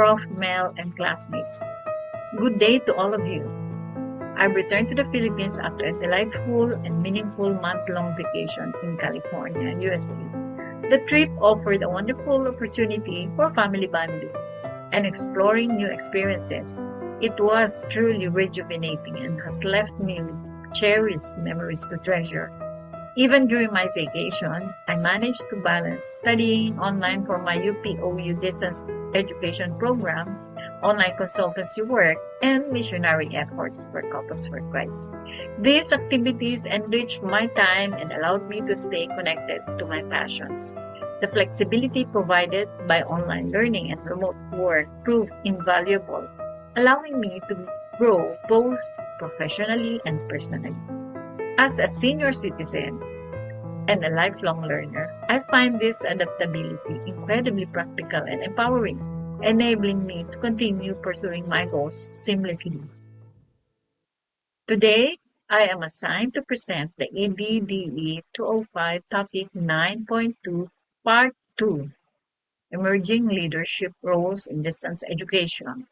Prof. Mel, and classmates. Good day to all of you. I've returned to the Philippines after a delightful and meaningful month-long vacation in California, USA. The trip offered a wonderful opportunity for family bonding and exploring new experiences. It was truly rejuvenating and has left me with cherished memories to treasure. Even during my vacation, I managed to balance studying online for my UPOU distance education program, online consultancy work, and missionary efforts for Couples for Christ. These activities enriched my time and allowed me to stay connected to my passions. The flexibility provided by online learning and remote work proved invaluable, allowing me to grow both professionally and personally. As a senior citizen and a lifelong learner, I find this adaptability incredibly practical and empowering, enabling me to continue pursuing my goals seamlessly. Today, I am assigned to present the EDDE 205 Topic 9.2, Part 2, Emerging Leadership Roles in Distance Education.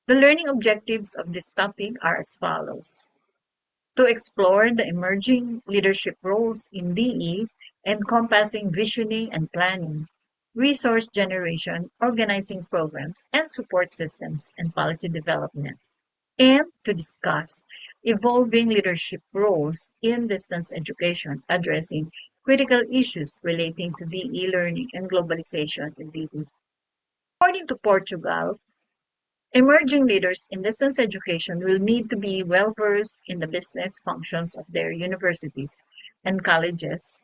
The learning objectives of this topic are as follows: to explore the emerging leadership roles in DE, encompassing visioning and planning, resource generation, organizing programs and support systems, and policy development, and to discuss evolving leadership roles in distance education, addressing critical issues relating to DE learning and globalization in DE. According to Portugal, emerging leaders in distance education will need to be well-versed in the business functions of their universities and colleges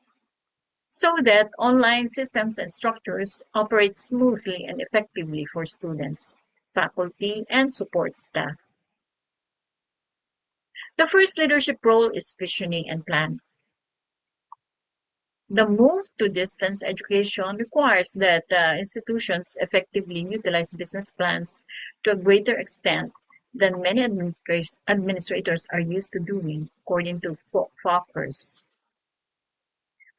so that online systems and structures operate smoothly and effectively for students, faculty, and support staff. The first leadership role is visioning and planning. The move to distance education requires that institutions effectively utilize business plans to a greater extent than many administrators are used to doing, according to Fockers.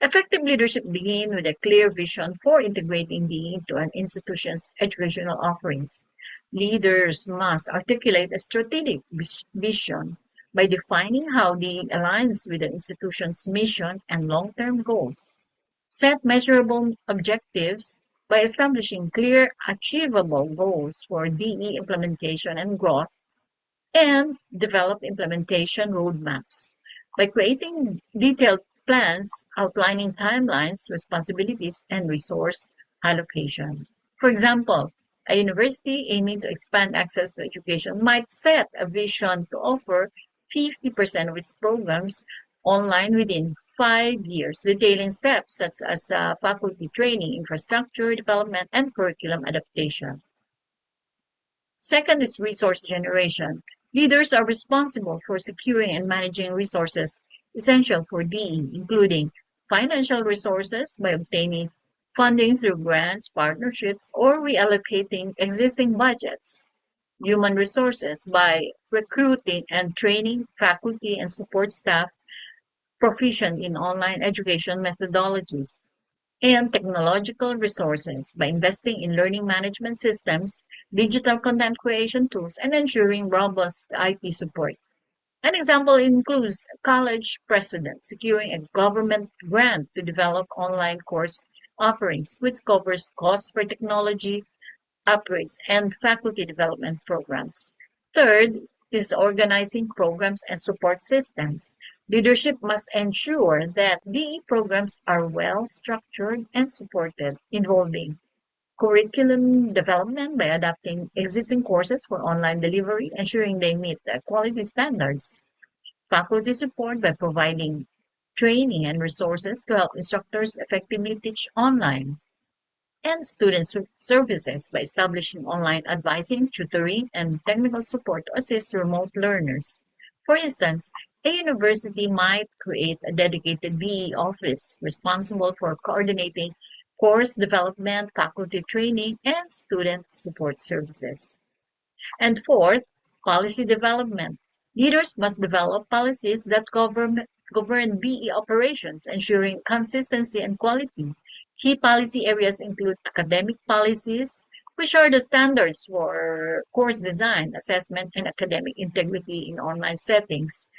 Effective leadership begins with a clear vision for integrating DE into an institution's educational offerings. Leaders must articulate a strategic vision by defining how DE aligns with the institution's mission and long-term goals. Set measurable objectives by establishing clear, achievable goals for DE implementation and growth, and develop implementation roadmaps by creating detailed plans outlining timelines, responsibilities, and resource allocation. For example, a university aiming to expand access to education might set a vision to offer 50% of its programs online within 5 years, detailing steps such as faculty training, infrastructure development, and curriculum adaptation. Second is resource generation. Leaders are responsible for securing and managing resources essential for DE, including financial resources by obtaining funding through grants, partnerships, or reallocating existing budgets. Human resources by recruiting and training faculty and support staff proficient in online education methodologies, and technological resources by investing in learning management systems, digital content creation tools, and ensuring robust IT support. An example includes a college president securing a government grant to develop online course offerings, which covers costs for technology upgrades and faculty development programs. Third is organizing programs and support systems. Leadership must ensure that DE programs are well structured and supported, involving curriculum development by adapting existing courses for online delivery, ensuring they meet the quality standards. Faculty support by providing training and resources to help instructors effectively teach online. And student services by establishing online advising, tutoring, and technical support to assist remote learners. For instance, a university might create a dedicated DE office responsible for coordinating course development, faculty training, and student support services. And fourth, policy development. Leaders must develop policies that govern DE operations, ensuring consistency and quality. Key policy areas include academic policies, which are the standards for course design, assessment, and academic integrity in online settings.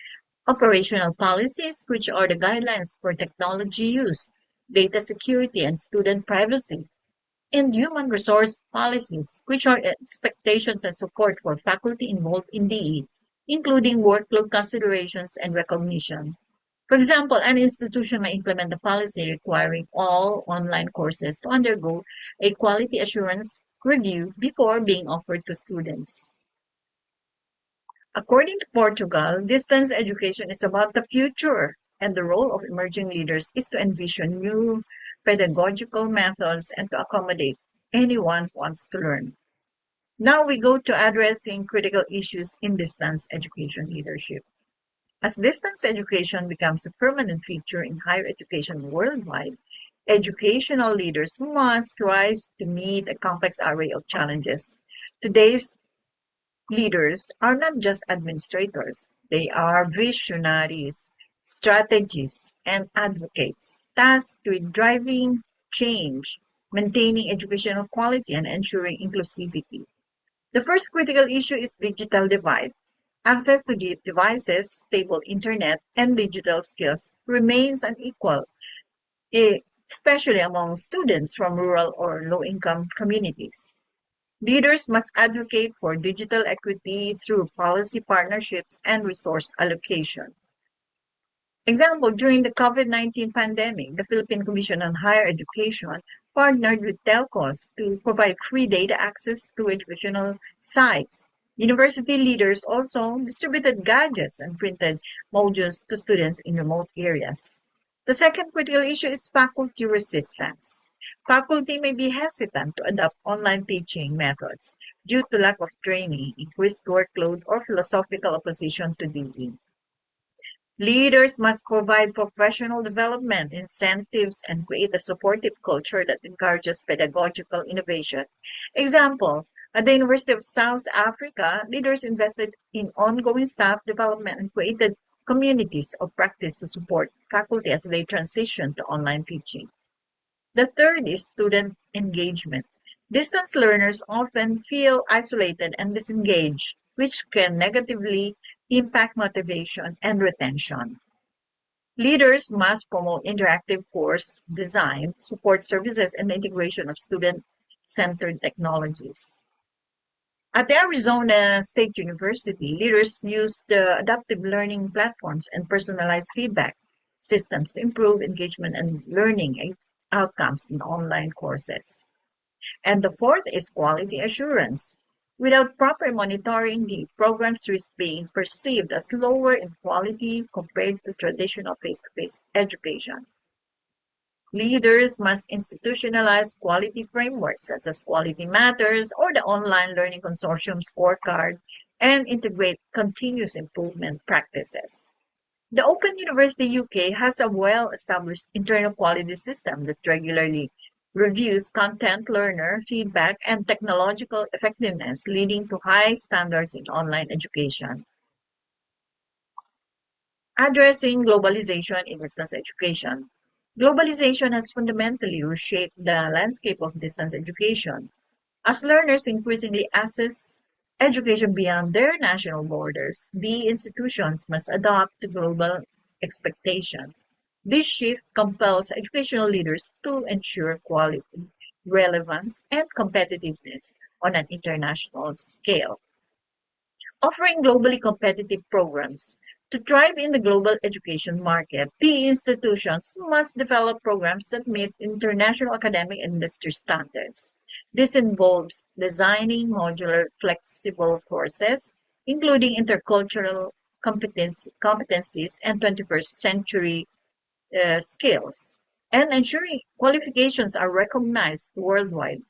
Operational policies, which are the guidelines for technology use, data security, and student privacy. And human resource policies, which are expectations and support for faculty involved in DE, including workload considerations and recognition. For example, an institution may implement a policy requiring all online courses to undergo a quality assurance review before being offered to students. According to Portugal, distance education is about the future, and the role of emerging leaders is to envision new pedagogical methods and to accommodate anyone who wants to learn. Now we go to addressing critical issues in distance education leadership. As distance education becomes a permanent feature in higher education worldwide, educational leaders must rise to meet a complex array of challenges. Today's leaders are not just administrators, they are visionaries, strategists, and advocates tasked with driving change, maintaining educational quality, and ensuring inclusivity. The first critical issue is digital divide. Access to devices, stable internet, and digital skills remains unequal, especially among students from rural or low-income communities. Leaders must advocate for digital equity through policy partnerships and resource allocation. Example, during the COVID-19 pandemic, the Philippine Commission on Higher Education partnered with telcos to provide free data access to educational sites. University leaders also distributed gadgets and printed modules to students in remote areas. The second critical issue is faculty resistance. Faculty may be hesitant to adopt online teaching methods due to lack of training, increased workload, or philosophical opposition to DE. Leaders must provide professional development, incentives, and create a supportive culture that encourages pedagogical innovation. Example, at the University of South Africa, leaders invested in ongoing staff development and created communities of practice to support faculty as they transition to online teaching. The third is student engagement. Distance learners often feel isolated and disengaged, which can negatively impact motivation and retention. Leaders must promote interactive course design, support services, and the integration of student-centered technologies. At the Arizona State University, leaders use the adaptive learning platforms and personalized feedback systems to improve engagement and learning outcomes in online courses. And the fourth is quality assurance. Without proper monitoring, the programs risk being perceived as lower in quality compared to traditional face-to-face education. Leaders must institutionalize quality frameworks such as Quality Matters or the Online Learning Consortium scorecard and integrate continuous improvement practices. The Open University UK has a well-established internal quality system that regularly reviews content, learner feedback, and technological effectiveness, leading to high standards in online education. Addressing globalization in distance education. Globalization has fundamentally reshaped the landscape of distance education. As learners increasingly access education beyond their national borders, the institutions must adapt to global expectations. This shift compels educational leaders to ensure quality, relevance, and competitiveness on an international scale. Offering globally competitive programs. To thrive in the global education market, the institutions must develop programs that meet international academic and industry standards. This involves designing modular, flexible courses, including intercultural competencies and 21st century skills, and ensuring qualifications are recognized worldwide.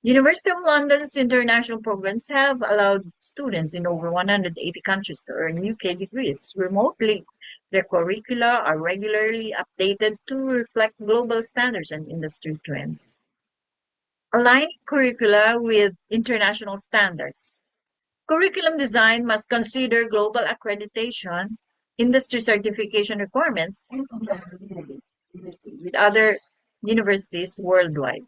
University of London's international programs have allowed students in over 180 countries to earn UK degrees remotely. Their curricula are regularly updated to reflect global standards and industry trends. Aligning curricula with international standards. Curriculum design must consider global accreditation, industry certification requirements, and compatibility with other universities worldwide.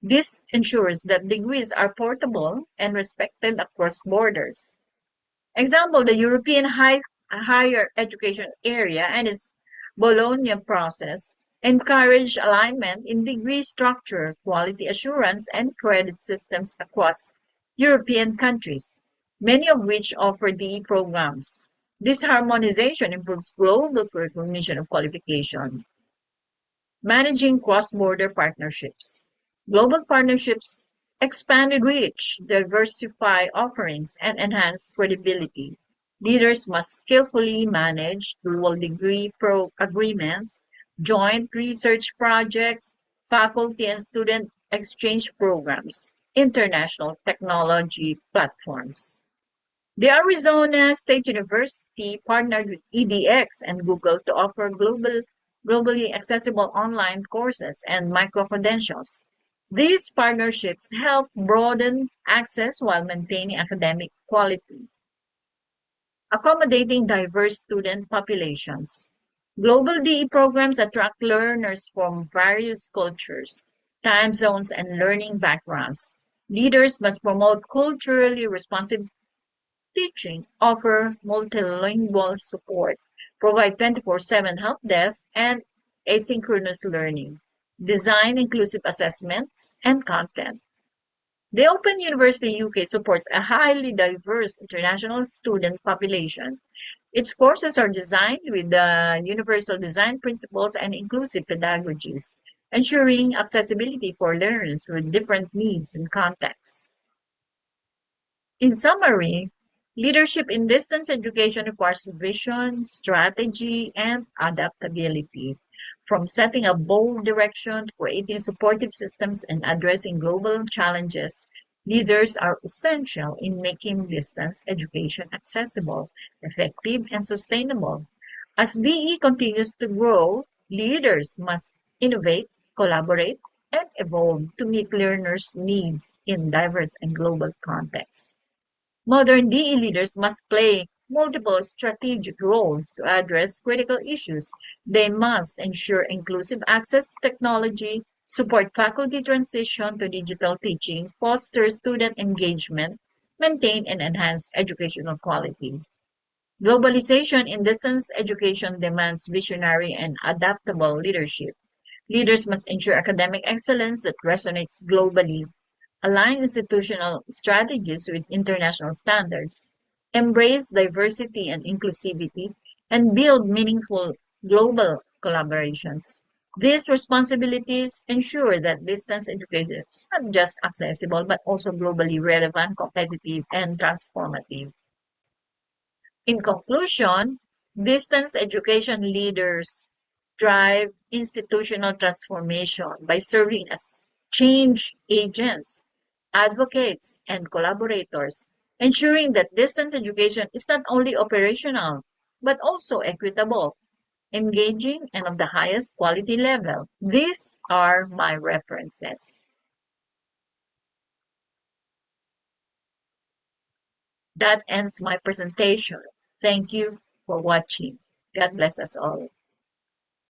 This ensures that degrees are portable and respected across borders. Example, the European higher education area and its Bologna process encourage alignment in degree structure, quality assurance, and credit systems across European countries, many of which offer DE programs. This harmonization improves global recognition of qualification. Managing cross-border partnerships. Global partnerships expanded reach, diversify offerings, and enhance credibility. Leaders must skillfully manage dual degree agreements, joint research projects, faculty and student exchange programs, international technology platforms. The Arizona State University partnered with EDX and Google to offer globally accessible online courses and micro-credentials. These partnerships help broaden access while maintaining academic quality, accommodating diverse student populations. Global DE programs attract learners from various cultures, time zones, and learning backgrounds. Leaders must promote culturally responsive teaching, offer multilingual support, provide 24/7 help desk, and asynchronous learning, design inclusive assessments and content. The Open University UK supports a highly diverse international student population. Its courses are designed with the universal design principles and inclusive pedagogies, ensuring accessibility for learners with different needs and contexts. In summary, leadership in distance education requires vision, strategy, and adaptability. From setting a bold direction to creating supportive systems and addressing global challenges, leaders are essential in making distance education accessible, effective, and sustainable. As DE continues to grow, leaders must innovate, collaborate, and evolve to meet learners' needs in diverse and global contexts. Modern DE leaders must play multiple strategic roles to address critical issues. They must ensure inclusive access to technology, support faculty transition to digital teaching, foster student engagement, maintain and enhance educational quality. Globalization in distance education demands visionary and adaptable leadership. Leaders must ensure academic excellence that resonates globally, align institutional strategies with international standards, embrace diversity and inclusivity, and build meaningful global collaborations. These responsibilities ensure that distance education is not just accessible but also globally relevant, competitive, and transformative. In conclusion, distance education leaders drive institutional transformation by serving as change agents, advocates, and collaborators, ensuring that distance education is not only operational, but also equitable, engaging, and of the highest quality level. These are my references. That ends my presentation. Thank you for watching. God bless us all.